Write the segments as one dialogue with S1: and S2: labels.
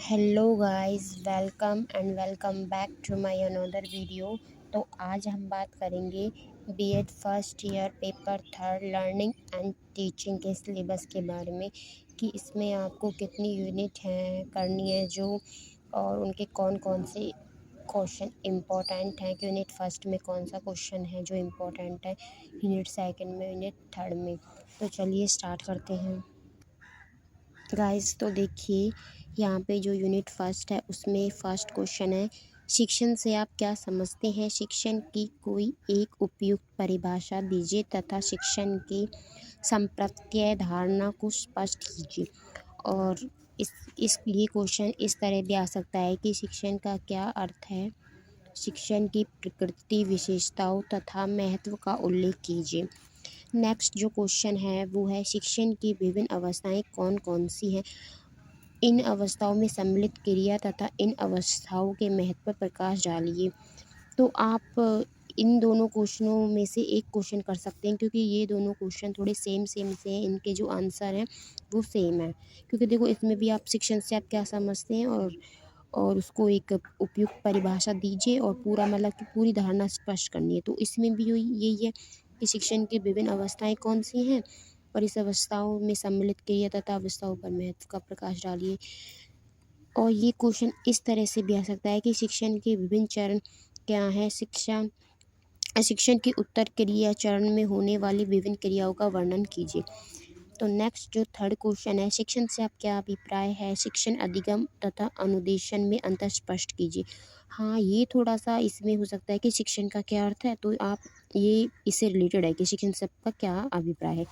S1: Hello guys, welcome back to my another video. तो आज हम बात करेंगे B Ed first year paper third learning and teaching के सिलेबस के बारे में कि इसमें आपको कितनी यूनिट हैं करनी है जो, और उनके कौन कौन से क्वेश्चन इम्पोर्टेंट हैं कि यूनिट फर्स्ट में कौन सा क्वेश्चन है जो इम्पोर्टेंट है, यूनिट सेकंड में, यूनिट थर्ड में। तो चलिए स्टार्ट करते हैं गाइस। तो देखिए यहाँ पे जो यूनिट फर्स्ट है उसमें फर्स्ट क्वेश्चन है, शिक्षण से आप क्या समझते हैं? शिक्षण की कोई एक उपयुक्त परिभाषा दीजिए तथा शिक्षण की संप्रत्यय धारणा को स्पष्ट कीजिए। और इस ये क्वेश्चन इस तरह भी आ सकता है कि शिक्षण का क्या अर्थ है, शिक्षण की प्रकृति, विशेषताओं तथा महत्व का उल्लेख कीजिए। नेक्स्ट जो क्वेश्चन है वो है, शिक्षण की विभिन्न अवस्थाएं कौन कौन सी हैं? इन अवस्थाओं में सम्मिलित क्रिया तथा इन अवस्थाओं के महत्व पर प्रकाश डालिए। तो आप इन दोनों क्वेश्चनों में से एक क्वेश्चन कर सकते हैं क्योंकि ये दोनों क्वेश्चन थोड़े सेम से हैं, इनके जो आंसर हैं वो सेम है। क्योंकि देखो इसमें भी आप शिक्षण से आप क्या समझते हैं और उसको एक उपयुक्त परिभाषा दीजिए और पूरा मतलब कि पूरी धारणा स्पष्ट करनी है। तो इसमें भी यही है कि शिक्षण की विभिन्न अवस्थाएं कौन सी हैं और इस अवस्थाओं में सम्मिलित क्रिया तथा अवस्थाओं पर महत्व का प्रकाश डालिए। और ये क्वेश्चन इस तरह से भी आ सकता है कि शिक्षण के विभिन्न चरण क्या हैं? शिक्षण की उत्तर क्रिया चरण में होने वाली विभिन्न क्रियाओं का वर्णन कीजिए। तो नेक्स्ट जो थर्ड क्वेश्चन है, शिक्षण से आप क्या अभिप्राय है? शिक्षण अधिगम तथा अनुदेशन में अंतर स्पष्ट कीजिए। हाँ, ये थोड़ा सा इसमें हो सकता है कि शिक्षण का क्या अर्थ है, तो आप ये इससे रिलेटेड है कि शिक्षण से आपका क्या अभिप्राय है।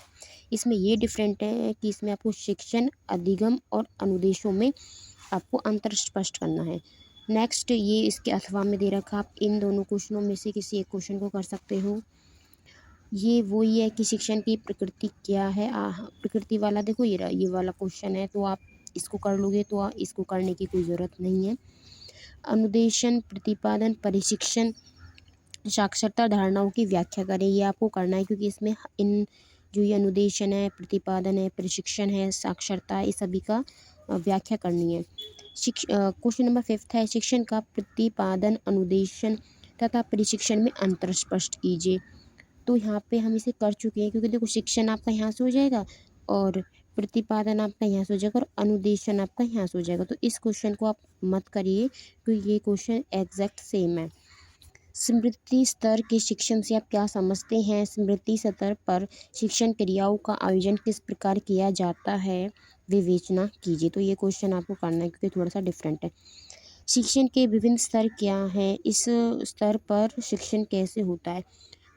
S1: इसमें ये डिफरेंट है कि इसमें आपको शिक्षण अधिगम और अनुदेशों में आपको अंतर स्पष्ट करना है। नेक्स्ट ये इसके अथवा में दे रखा, आप इन दोनों क्वेश्चनों में से किसी एक क्वेश्चन को कर सकते हो। ये वही है कि शिक्षण की प्रकृति क्या है। प्रकृति वाला देखो ये वाला क्वेश्चन है, तो आप इसको कर लोगे तो इसको करने की कोई ज़रूरत नहीं है। अनुदेशन, प्रतिपादन, परिशिक्षण, साक्षरता धारणाओं की व्याख्या करें, ये आपको करना है क्योंकि इसमें इन जो ये अनुदेशन है, प्रतिपादन है, प्रशिक्षण है, साक्षरता, इस सभी का व्याख्या करनी है। क्वेश्चन नंबर 5 है, शिक्षण का प्रतिपादन, अनुदेशन तथा प्रशिक्षण में अंतर स्पष्ट कीजिए। तो यहाँ पे हम इसे कर चुके हैं क्योंकि देखो शिक्षण आपका यहाँ से हो जाएगा और प्रतिपादन आपका यहाँ से हो जाएगा और अनुदेशन आपका यहाँ से हो जाएगा। तो इस क्वेश्चन को आप मत करिए क्योंकि ये क्वेश्चन एग्जैक्ट सेम है। स्मृति स्तर के शिक्षण से आप क्या समझते हैं? स्मृति स्तर पर शिक्षण क्रियाओं का आयोजन किस प्रकार किया जाता है, विवेचना कीजिए। तो ये क्वेश्चन आपको करना है क्योंकि थोड़ा सा डिफरेंट है। शिक्षण के विभिन्न स्तर क्या हैं? इस स्तर पर शिक्षण कैसे होता है?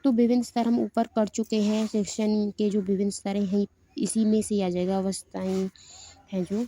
S1: तो विभिन्न स्तर हम ऊपर कर चुके हैं। शिक्षण के जो विभिन्न स्तर हैं इसी में से आ जाएगा, अवस्थाएं हैं जो।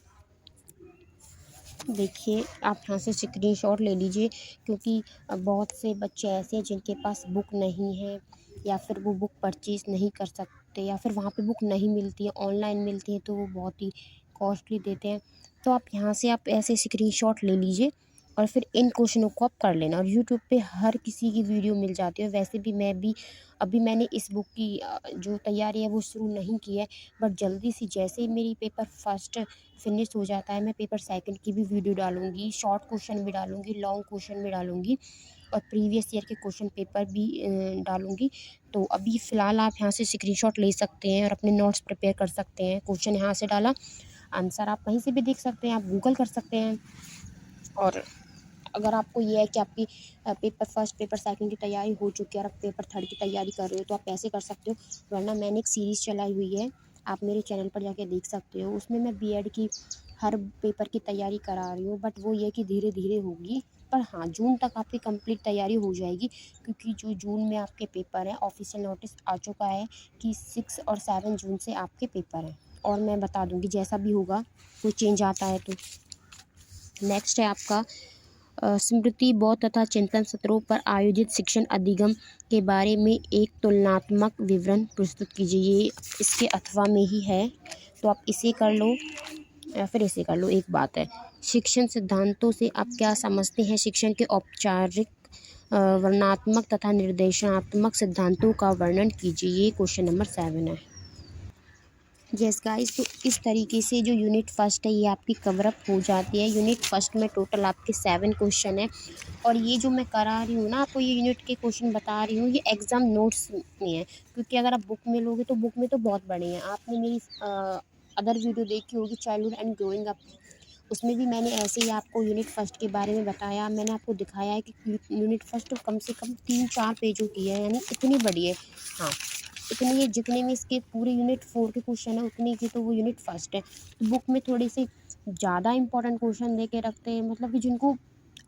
S1: देखिए आप यहाँ से स्क्रीनशॉट ले लीजिए क्योंकि बहुत से बच्चे ऐसे हैं जिनके पास बुक नहीं है या फिर वो बुक परचेज़ नहीं कर सकते या फिर वहाँ पे बुक नहीं मिलती है, ऑनलाइन मिलती है तो वो बहुत ही कॉस्टली देते हैं। तो आप यहाँ से आप ऐसे स्क्रीनशॉट ले लीजिए और फिर इन क्वेश्चनों को आप कर लेना। और यूट्यूब पे हर किसी की वीडियो मिल जाती है। वैसे भी अभी मैंने इस बुक की जो तैयारी है वो शुरू नहीं की है, बट जल्दी से जैसे ही मेरी पेपर फर्स्ट फिनिश हो जाता है मैं पेपर सेकंड की भी वीडियो डालूंगी, शॉर्ट क्वेश्चन भी डालूंगी, लॉन्ग क्वेश्चन भी डालूंगी और प्रीवियस ईयर के क्वेश्चन पेपर भी डालूंगी। तो अभी फ़िलहाल आप यहाँ से स्क्रीनशॉट ले सकते हैं और अपने नोट्स प्रिपेयर कर सकते हैं। क्वेश्चन यहाँ से डाला, आंसर आप कहीं से भी देख सकते हैं, आप गूगल कर सकते हैं। और अगर आपको ये है कि आपकी पेपर फर्स्ट पेपर सेकंड की तैयारी हो चुकी है और आप पेपर थर्ड की तैयारी कर रहे हो तो आप ऐसे कर सकते हो, वरना मैंने एक सीरीज़ चलाई हुई है, आप मेरे चैनल पर जाके देख सकते हो। उसमें मैं बीएड की हर पेपर की तैयारी करा रही हूँ, बट वो ये कि धीरे धीरे होगी। पर हाँ, जून तक आपकी कंप्लीट तैयारी हो जाएगी क्योंकि जो जून में आपके पेपर हैं ऑफिशियल नोटिस आ चुका है कि 6 और 7 जून से आपके पेपर हैं। और मैं बता दूँगी जैसा भी होगा, कोई चेंज आता है तो। नेक्स्ट है आपका स्मृति, बौद्ध तथा चिंतन सत्रों पर आयोजित शिक्षण अधिगम के बारे में एक तुलनात्मक विवरण प्रस्तुत कीजिए। ये इसके अथवा में ही है, तो आप इसे कर लो या फिर इसे कर लो, एक बात है। शिक्षण सिद्धांतों से आप क्या समझते हैं? शिक्षण के औपचारिक, वर्णनात्मक तथा निर्देशात्मक सिद्धांतों का वर्णन कीजिए। ये क्वेश्चन नंबर 7 है। यस गाइस, तो इस तरीके से जो यूनिट फर्स्ट है ये आपकी कवर अप हो जाती है। यूनिट फर्स्ट में टोटल आपके 7 क्वेश्चन है और ये जो मैं करा रही हूँ ना आपको, ये यूनिट के क्वेश्चन बता रही हूँ, ये एग्ज़ाम नोट्स में है, क्योंकि अगर आप बुक में लोगे तो बुक में तो बहुत बड़े हैं। आपने मेरी अदर वीडियो देखी होगी चाइल्डहुड एंड ग्रोइंग अप, उसमें भी मैंने ऐसे ही आपको यूनिट फर्स्ट के बारे में बताया। मैंने आपको दिखाया है कि यूनिट फर्स्ट तो कम से कम 3-4 पेजों की है, यानी इतनी बड़ी है। हाँ, इतनी है जितने में इसके पूरे यूनिट 4 के क्वेश्चन है उतनी की तो वो यूनिट फर्स्ट है। तो बुक में थोड़े से ज़्यादा इंपॉर्टेंट क्वेश्चन दे के रखते हैं, मतलब कि जिनको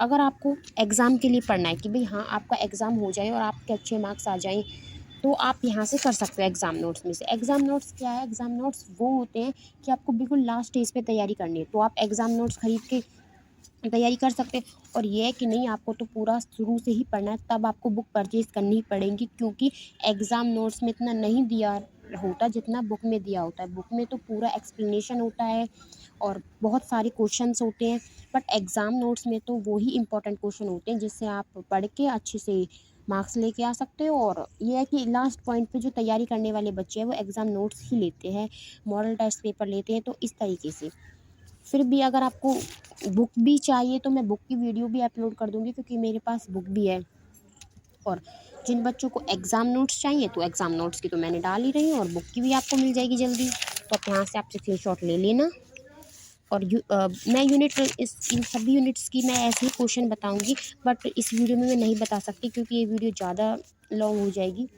S1: अगर आपको एग्ज़ाम के लिए पढ़ना है कि भाई हाँ आपका एग्ज़ाम हो जाए और आपके अच्छे मार्क्स आ जाएँ, तो आप यहाँ से कर सकते हो एग्ज़ाम नोट्स में से। एग्ज़ाम नोट्स क्या है? एग्ज़ाम नोट्स वो होते हैं कि आपको बिल्कुल लास्ट स्टेज पे तैयारी करनी है, तो आप एग्ज़ाम नोट्स खरीद के तैयारी कर सकते हैं। और ये है कि नहीं, आपको तो पूरा शुरू से ही पढ़ना है, तब आपको बुक परचेज़ करनी पड़ेगी, क्योंकि एग्ज़ाम नोट्स में इतना नहीं दिया होता जितना बुक में दिया होता है। बुक में तो पूरा एक्सप्लेनेशन होता है और बहुत सारे क्वेश्चंस होते हैं, बट एग्ज़ाम नोट्स में तो वो ही इम्पोर्टेंट क्वेश्चन होते हैं जिससे आप पढ़ के अच्छे से मार्क्स लेके आ सकते हो। और ये है कि लास्ट पॉइंट पे जो तैयारी करने वाले बच्चे हैं वो एग्ज़ाम नोट्स ही लेते हैं, मॉडल टेस्ट पेपर लेते हैं, तो इस तरीके से। फिर भी अगर आपको बुक भी चाहिए तो मैं बुक की वीडियो भी अपलोड कर दूँगी, क्योंकि मेरे पास बुक भी है। और जिन बच्चों को एग्ज़ाम नोट्स चाहिए तो एग्ज़ाम नोट्स की तो मैंने डाल ही रही हूँ, और बुक की भी आपको मिल जाएगी जल्दी, तो आप यहाँ से आप स्क्रीनशॉट ले लेना। और मैं इन सभी यूनिट्स की मैं ऐसे ही क्वेश्चन बताऊंगी, बट इस वीडियो में मैं नहीं बता सकती क्योंकि ये वीडियो ज़्यादा लॉन्ग हो जाएगी।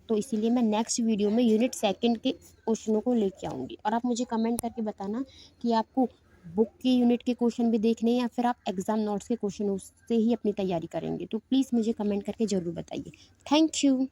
S1: तो इसीलिए मैं नेक्स्ट वीडियो में यूनिट सेकंड के क्वेश्चनों को लेके आऊँगी। और आप मुझे कमेंट करके बताना कि आपको बुक के यूनिट के क्वेश्चन भी देखने हैं या फिर आप एग्ज़ाम नोट्स के क्वेश्चन से ही अपनी तैयारी करेंगे। तो प्लीज़ मुझे कमेंट करके ज़रूर बताइए। Thank you.